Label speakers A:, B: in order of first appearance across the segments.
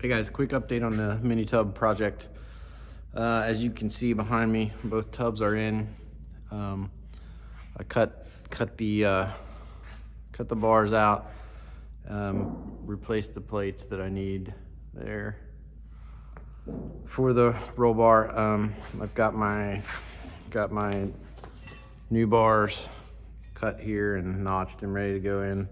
A: Hey guys, quick update on the mini tub project. As you can see behind me, both tubs are in. I cut the bars out, replaced the plates that I need there for the roll bar. I've got my new bars cut here and notched and ready to go in.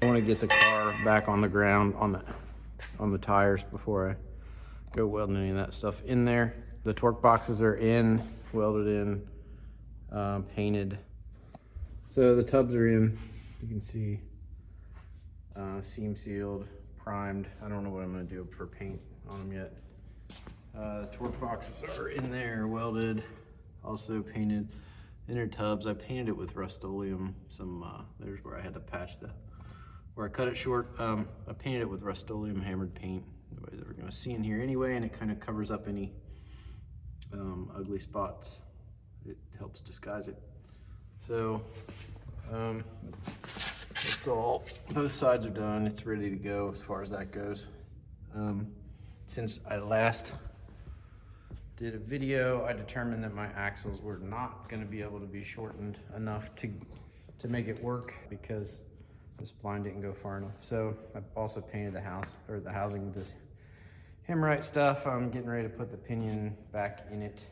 A: I want to get the car back on the ground on the tires before I go welding any of that stuff in there. The torque boxes are in, welded in, painted. So the tubs are in, you can see, seam sealed, primed. I don't know what I'm gonna do for paint on them yet. The torque boxes are in there, welded, also painted. Inner tubs, I painted it with Rust-Oleum. There's where I had to patch where I cut it short. I painted it with Rust-Oleum hammered paint. Nobody's ever gonna see in here anyway, and it kind of covers up any ugly spots. It helps disguise it. So it's all, both sides are done. It's ready to go as far as that goes. Since I last did a video, I determined that my axles were not gonna be able to be shortened enough to make it work because the spline didn't go far enough. So I've also painted the housing with this Hemorite stuff. I'm getting ready to put the pinion back in it.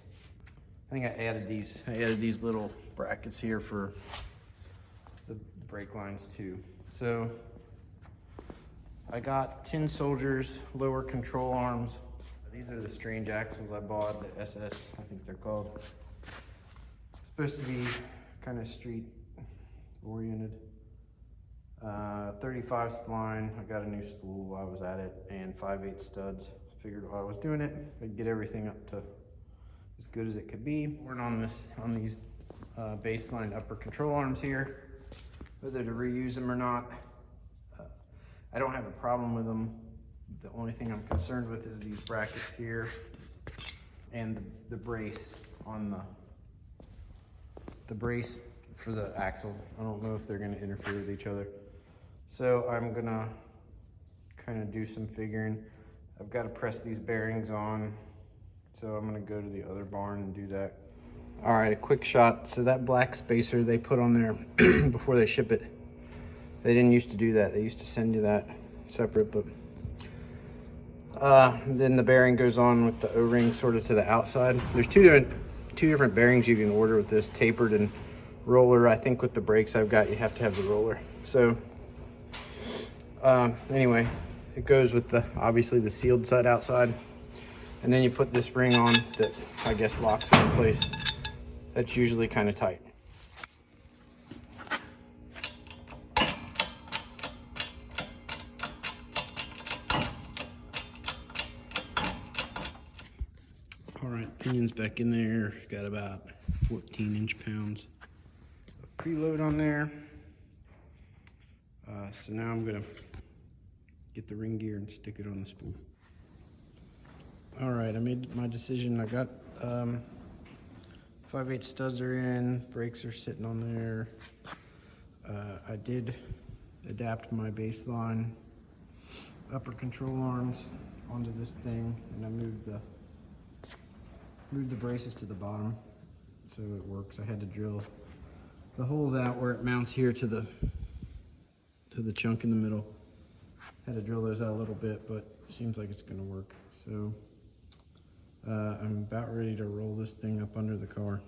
A: I think I added these little brackets here for the brake lines too. So I got Tin Soldiers lower control arms. These are the strange axles I bought, the SS, I think they're called. Supposed to be kind of street oriented. 35 spline, I got a new spool while I was at it, and 5/8 studs. Figured while I was doing it, I'd get everything up to as good as it could be. We're on these baseline upper control arms here, whether to reuse them or not. I don't have a problem with them. The only thing I'm concerned with is these brackets here and the brace on the brace for the axle. I don't know if they're gonna interfere with each other. So I'm gonna kind of do some figuring. I've got to press these bearings on. So I'm gonna go to the other barn and do that. All right, a quick shot. So that black spacer they put on there before they ship it, they didn't used to do that. They used to send you that separate, but then the bearing goes on with the O-ring sort of to the outside. There's two different bearings you can order with this, tapered and roller. I think with the brakes I've got, you have to have the roller. So anyway, it goes with obviously the sealed side outside, and then you put this ring on that I guess locks it in place. That's usually kind of tight. All right, pinion's back in there. Got about 14 inch-pounds of preload on there. So now I'm gonna get the ring gear and stick it on the spool. All right, I made my decision. I got 5/8 studs are in, brakes are sitting on there. I did adapt my baseline upper control arms onto this thing, and I moved the braces to the bottom so it works. I had to drill the holes out where it mounts here to the chunk in the middle. Had to drill those out a little bit, but it seems like it's gonna work. So I'm about ready to roll this thing up under the car.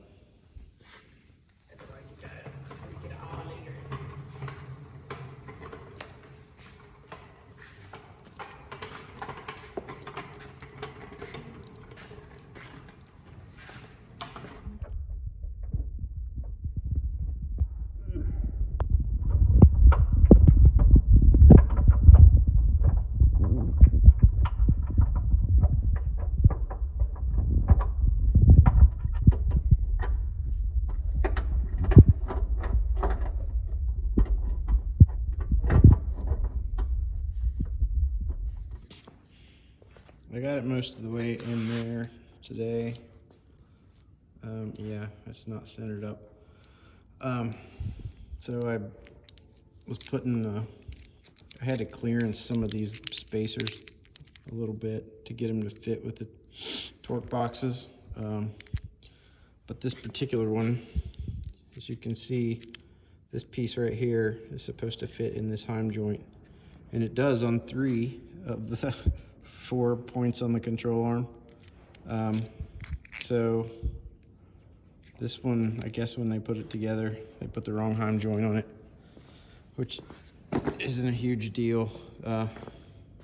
A: I got it most of the way in there today. Yeah, it's not centered up. So I was I had to clearance some of these spacers a little bit to get them to fit with the torque boxes. But this particular one, as you can see, this piece right here is supposed to fit in this heim joint, and it does on 3 of the 4 points on the control arm. So this one, I guess when they put it together, they put the wrong heim joint on it, which isn't a huge deal.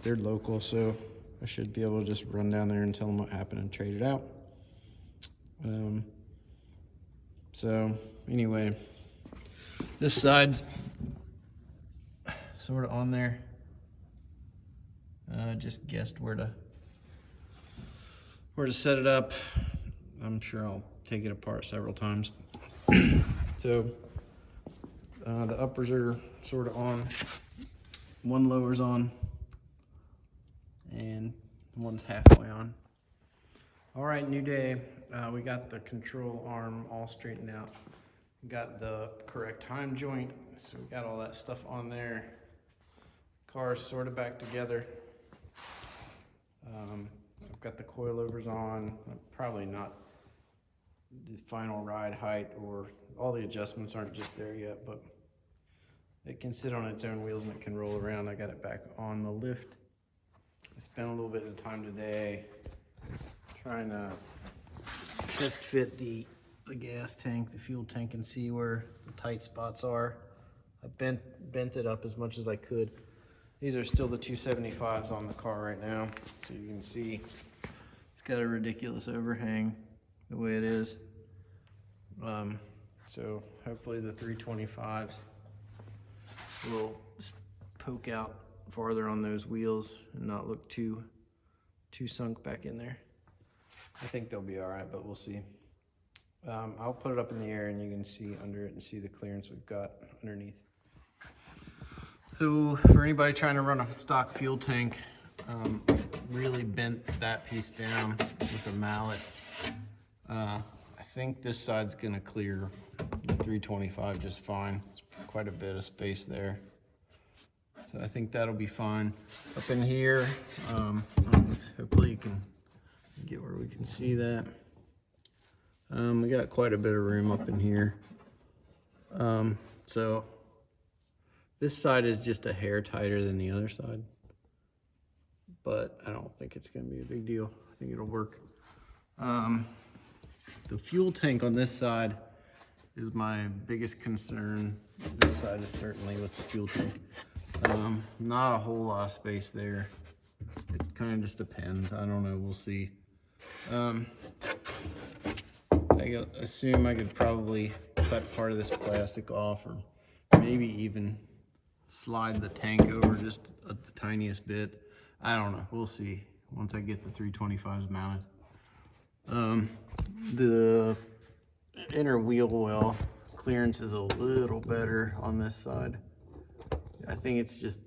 A: They're local, so I should be able to just run down there and tell them what happened and trade it out. So anyway, this side's sort of on there. Just guessed where to set it up. I'm sure I'll take it apart several times. So the uppers are sort of on. One lower's on, and one's halfway on. All right, new day. We got the control arm all straightened out. We got the correct heim joint, so we got all that stuff on there. Car's sort of back together. I've got the coilovers on. Probably not the final ride height, or all the adjustments aren't just there yet, but it can sit on its own wheels and it can roll around. I got it back on the lift. I spent a little bit of time today trying to test fit the gas tank, the fuel tank, and see where the tight spots are. I bent it up as much as I could. These are still the 275s on the car right now, so you can see it's got a ridiculous overhang the way it is. So hopefully the 325s will poke out farther on those wheels and not look too sunk back in there. I think they'll be all right, but we'll see. I'll put it up in the air and you can see under it and see the clearance we've got underneath. So for anybody trying to run a stock fuel tank, really bent that piece down with a mallet. I think this side's gonna clear the 325 just fine. It's quite a bit of space there. So I think that'll be fine. Up in here, hopefully you can get where we can see that. We got quite a bit of room up in here. So this side is just a hair tighter than the other side, but I don't think it's gonna be a big deal. I think it'll work. The fuel tank on this side is my biggest concern. This side is certainly with the fuel tank. Not a whole lot of space there. It kind of just depends. I don't know, we'll see. I assume I could probably cut part of this plastic off, or maybe even slide the tank over just the tiniest bit. I don't know, we'll see once I get the 325s mounted. The inner wheel well clearance is a little better on this side. I think it's just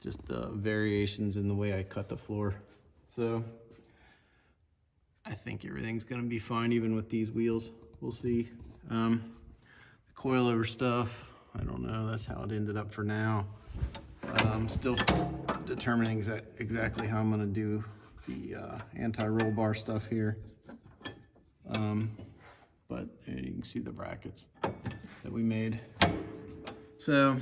A: the variations in the way I cut the floor. So I think everything's gonna be fine even with these wheels. We'll see. The coilover stuff, I don't know, that's how it ended up for now. I'm still determining exactly how I'm gonna do the anti-roll bar stuff here. But you can see the brackets that we made. So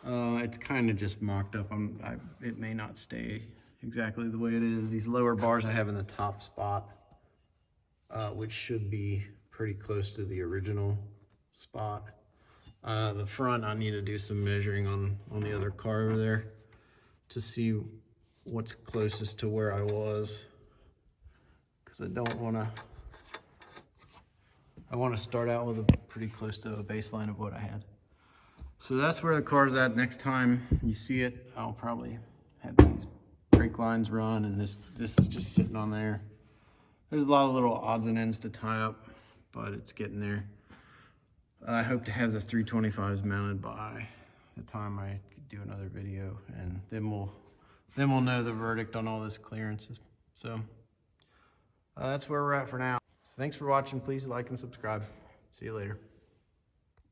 A: it's kind of just mocked up. It may not stay exactly the way it is. These lower bars I have in the top spot, which should be pretty close to the original spot. The front, I need to do some measuring on the other car over there to see what's closest to where I was, because I don't want to. I want to start out with a pretty close to a baseline of what I had. So that's where the car's at. Next time you see it, I'll probably have these brake lines run, and this is just sitting on there. There's a lot of little odds and ends to tie up, but it's getting there. I hope to have the 325s mounted by the time I do another video, and then we'll know the verdict on all this clearances. So that's where we're at for now. So thanks for watching. Please like and subscribe. See you later.